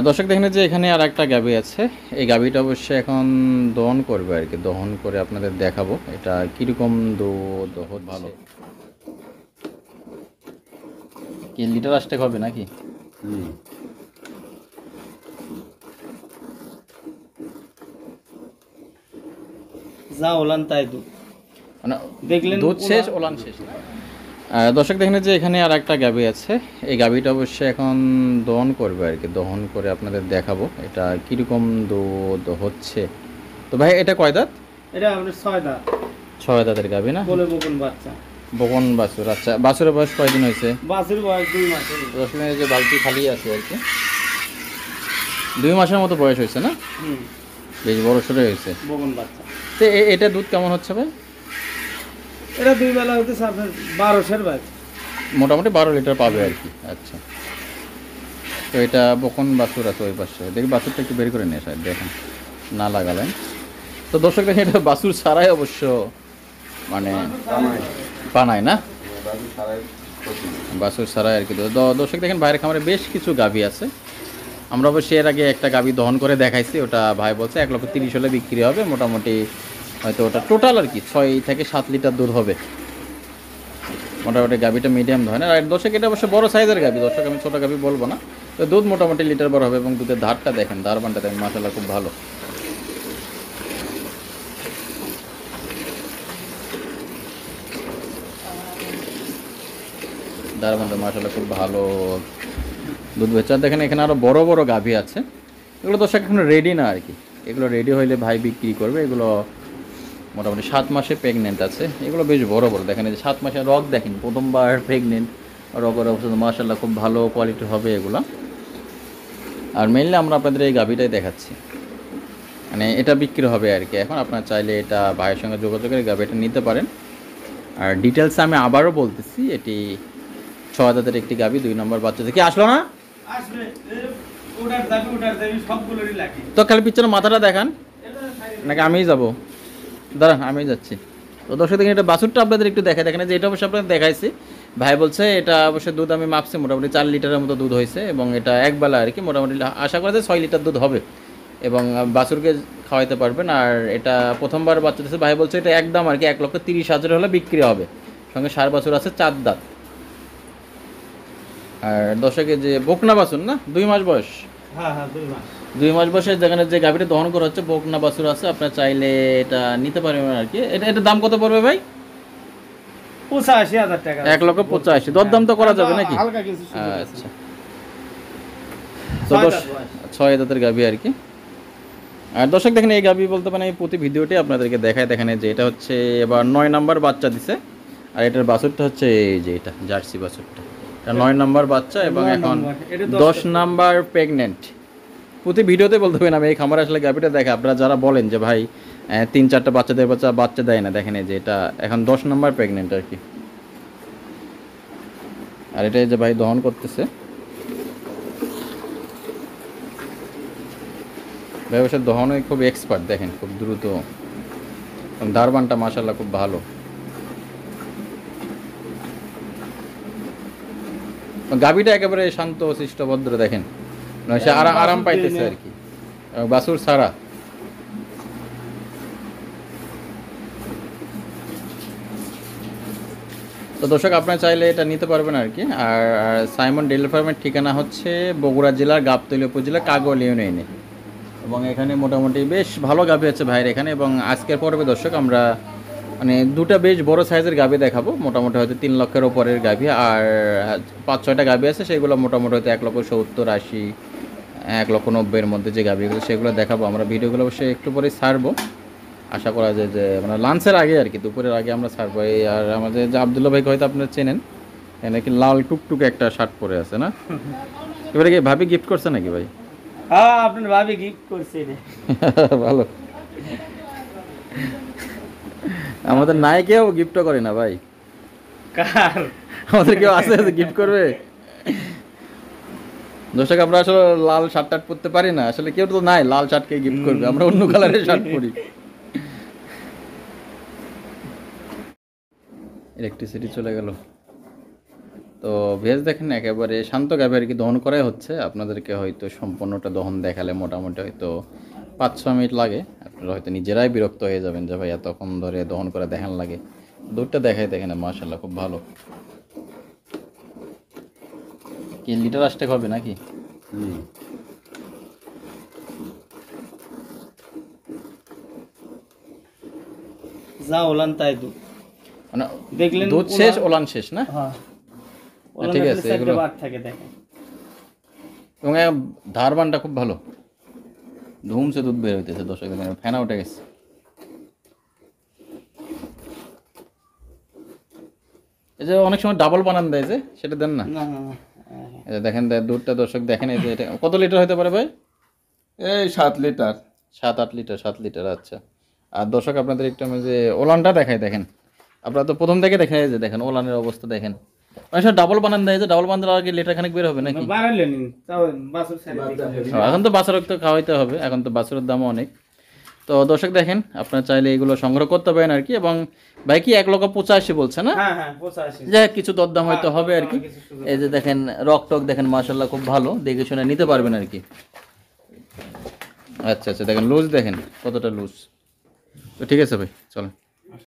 দর্শক দেখেন যে এখানে আর একটা গাভী আছে। এই গাভীটা অবশ্যই এখন দহন করবে আর কি, দহন করে আপনাদের দেখাবো এটা কীরকম দুধ ভালো কি লিটার আসতে হবে নাকি। যা ওলান তাই দুধ, মানে দেখলেন দুধ শেষ ওলান শেষ। দর্শক দেখেন যে এখানে আর একটা গাভী আছে। এই গাভীটা অবশ্যই এখন দহন করবে আর কি, দহন করে আপনাদের দেখাবো এটা কীরকম দুধ হচ্ছে। তো ভাই এটা কয় দাঁত? এটা আমাদের 6 দাঁত। 6 দাঁতের গাভী না? বলে বকুন বাচ্চা, বকন বাছুর। আচ্ছা, বাছুরের বয়স কয়দিন হয়েছে? বাছুর বয়স 2 মাস। দর্শক এই যে বালতি খালি আছে আর কি, 2 মাসের মতো বয়স হয়েছে না? বেশ বড় সড়ো হয়েছে বকুন বাচ্চা। তো এটা দুধ কেমন হচ্ছে ভাই? এটা 2 বেলা হতে আপনার 1200-এর বাইক, মোটামুটি 12 লিটার পাবে আর কি। আচ্ছা, তো এটা বকন বাছুর আছে ওই পাশে, দেখি বাছুরটা একটু বের করে নিয়ে আসে, দেখেন না লাগালেন। তো দর্শক দেখেন এটা বাছুর ছাড়াই অবশ্য, মানে পানায় না, বাছুর ছাড়াই আর কি। দর্শক দেখেন বাইরের খামারে বেশ কিছু গাভী আছে। আমরা অবশ্যই এর আগে একটা গাভী দহন করে দেখাইছি, ওটা ভাই বলছে 1,30,000 হলে বিক্রি হবে মোটামুটি, হয়তো ওটা টোটাল আর কি 6 থেকে 7 লিটার দুধ হবে মোটামুটি। গাভীটা মিডিয়াম ধরনের। আর দর্শক এটা অবশ্য বড় সাইজের গাভী, দর্শক আমি ছোটো গাভী বলবো না। তো দুধ মোটামুটি লিটার বড় হবে এবং দুধের ধারটা দেখেন, ধারবানটা দেখেন, মাশাআল্লাহ খুব ভালো। ধারবানটা মাশাআল্লাহ খুব ভালো দুধ বেচার। দেখেন এখানে আরও বড় বড় গাভী আছে, এগুলো দর্শক এখন রেডি না আর কি, এগুলো রেডি হইলে ভাই বিক্রি করবে। এগুলো মোটামুটি 7 মাসে প্রেগনেন্ট আছে, এগুলো বেশ বড় বড়। দেখেন এই যে 7 মাসের রগ দেখেন, প্রথমবার প্রেগনেন্ট, রগের অবস্থা মাশাআল্লাহ খুব ভালো কোয়ালিটি হবে এগুলো। আর মেনলি আমরা আপনাদের এই গাভীটাই দেখাচ্ছি, মানে এটা বিক্রি হবে আর কি। এখন আপনার চাইলে এটা ভাইয়ের সঙ্গে যোগাযোগ করে গাভীটা নিতে পারেন। আর ডিটেলস আমি আবারও বলতেছি, এটি 6 দাঁতের একটি গাভী, 2 নম্বর বাচ্চা থেকে আসলো না আসবে ওটার দাবি সবগুলোরই লাগে। তো খালি পিছনে মাথাটা দেখান নাকি আমিই যাবো? দাঁড়ান আমিই যাচ্ছি। তো দর্শক দেখেন এটা বাছুরটা আপনাদের একটু দেখে দেখেন, যে এটা অবশ্যই আপনাদের দেখাইছি। ভাই বলছে এটা অবশ্যই দুধ আমি মাপছি মোটামুটি 4 লিটারের মতো দুধ হয়েছে, এবং এটা একবেলা আর কি মোটামুটি আশা করা যায় 6 লিটার দুধ হবে, এবং বাছুরকে খাওয়াইতে পারবেন। আর এটা প্রথমবার বাচ্চা দিচ্ছে, ভাই বলছে এটা একদম আর কি 1,30,000 হলে বিক্রি হবে, সঙ্গে 4 বাছুর আছে, 4 দাঁত। আর দর্শকের যে বকনা বাছুর না, 2 মাস বয়স, হ্যাঁ 2 মাস। 2 মাস বয়সে যেখানে যে গাভীটা দহন করা হচ্ছে বকনা বাছুর আছে, আপনার চাইলে এটা নিতে পারবেন আর কি। এটার দাম কত পড়বে ভাই? 85,000 টাকা। 1,85,000। দরদাম তো করা যাবে নাকি? হালকা কিছু। আচ্ছা, তো 6 দাঁতের গাভী আর কি। আর দর্শক দেখেন এই গাভী বলতে পারেন এই প্রতি ভিডিওটি আপনাদেরকে দেখায়, দেখেন যে এটা হচ্ছে এবার 9 নাম্বার বাচ্চা দিছে। আর এটার বাছুরটা হচ্ছে এই যে এটা জার্সি বাছুরটা, এটা 9 নাম্বার বাচ্চা এবং এখন 10 নাম্বার প্রেগনেন্ট। প্রতি ভিডিওতে বলতে হবে না, আমি এই খামারে আসলে গাভীটা দেখে আপনারা যারা বলেন যে ভাই 3-4টা বাচ্চা দেয় না, দেখেন এই যে এটা এখন 10 নাম্বার প্রেগনেন্ট আর কি। আর এটা যে ভাই দহন করতেছে, ভাই অবশ্য দহনে খুব এক্সপার্ট, দেখেন খুব দ্রুত, দারবানটা মাশাআল্লাহ খুব ভালো। গাভীটা একেবারে শান্ত শিষ্ট ভদ্র, দেখেন সে আরাম পাইতেছে আর কি, বাছুর ছাড়া। তো দর্শক আপনারা চাইলে এটা নিতে পারবেন আর কি। আর সাইমন ডেইরি ফার্মের ঠিকানা হচ্ছে বগুড়া জেলার গাবতলী উপজেলা কাগল ইউনিয়নে, এবং এখানে মোটামুটি বেশ ভালো গাভী আছে ভাইয়ের এখানে। এবং আজকের পর্বে দর্শক আমরা মানে দুটা বেশ বড় সাইজের গাভী দেখাবো, মোটামুটি হয়তো 3 লক্ষের ওপরের গাভী। আর 5-6টা গাভী আছে, সেগুলো মোটামুটি হয়তো 1,70,000, 80, 1,90,000-এর মধ্যে যে গাভীগুলো সেগুলো দেখাবো আমরা। ভিডিওগুলো অবশ্যই একটু পরে ছাড়বো, আশা করা যায় যে মানে লাঞ্চের আগে আর কি, দুপুরের আগে আমরা ছাড়বো। আর আমাদের যে আবদুল্লাহ ভাইকে হয়তো আপনারা চেনেন, নাকি লাল টুকটুকে একটা শার্ট পরে আছে না, এবারে কি ভাবি গিফট করছে নাকি ভাই? হ্যাঁ আপনার ভাবি গিফট করছে রে। ভালো, আমাদের নায়কেও গিফটও করে না ভাই। কার? আমাদের কেউ আছে গিফট করবে? দর্শক আমরা আসলে লাল শার্ট টার্ট পরতে পারি না, আসলে কেউ তো নাই লাল শার্টকে গিফট করবে, আমরা অন্য কালারের শার্ট পরি। ইলেকট্রিসিটি চলে গেল। তো ভেজ দেখেন একেবারে শান্ত গাভী আর কি দহন করাই হচ্ছে। আপনাদেরকে হয়তো সম্পূর্ণটা দহন দেখালে মোটামুটি হয়তো 5-6 মিনিট লাগে। আপনারা হয়তো নিজেরাই বিরক্ত হয়ে যাবেন যে ভাই এতক্ষণ ধরে দহন করে দেখান লাগে। দুধটা দেখাই দেখেন মাশাআল্লাহ খুব ভালো। কি লিটার আসতে হবে নাকি? যা ওলান তাই দুধ মানে দেখলেন দুধ শেষ ওলান শেষ না? হ্যাঁ ঠিক আছে, এগুলো ভাগ থাকে দেখেন। এবং ধারবানটা খুব ভালো, ধুমসে দুধ বের হইতেছে। দর্শক দেখেন ফেনা উঠে গেছে। এই যে অনেক সময় ডাবল বানান দেয় যে, সেটা দেন না? না না না এই যে দেখেন দুধটা দর্শক দেখেন, এই যে এটা কত লিটার হতে পারে ভাই? এই 7 লিটার 7-8 লিটার, 7 লিটার। আচ্ছা। আর দর্শক আপনাদের একটু আমি যে ওলানটা দেখাই দেখেন, আপনারা তো প্রথম থেকে দেখেন, এই যে দেখেন ওলানের অবস্থা দেখেন। অনেক সময় ডাবল বানান দেয় যে, ডাবল বানান দিলে আগে লিটার খানিক বের হবে নাকি? বাড়ালেন তাও বাছুর ছেড়ে এখন তো বাছুর তো খাওয়াইতে হবে, এখন তো বাছুরের দামও অনেক। তো দর্শক দেখেন আপনারা চাইলে এগুলো সংগ্রহ করতে পারেন আর কি। এবং ভাই কি 1,85,000 বলছে না? হ্যাঁ হ্যাঁ 85 যাই হোক, কিছু দরদাম হয়তো হবে আর কি। এই যে দেখেন রক টক দেখেন মাশাআল্লাহ খুব ভালো, দেখে শুনে নিতে পারবেন আর কি। আচ্ছা আচ্ছা, দেখেন লুজ দেখেন কতটা লুজ। তো ঠিক আছে ভাই, চলেন।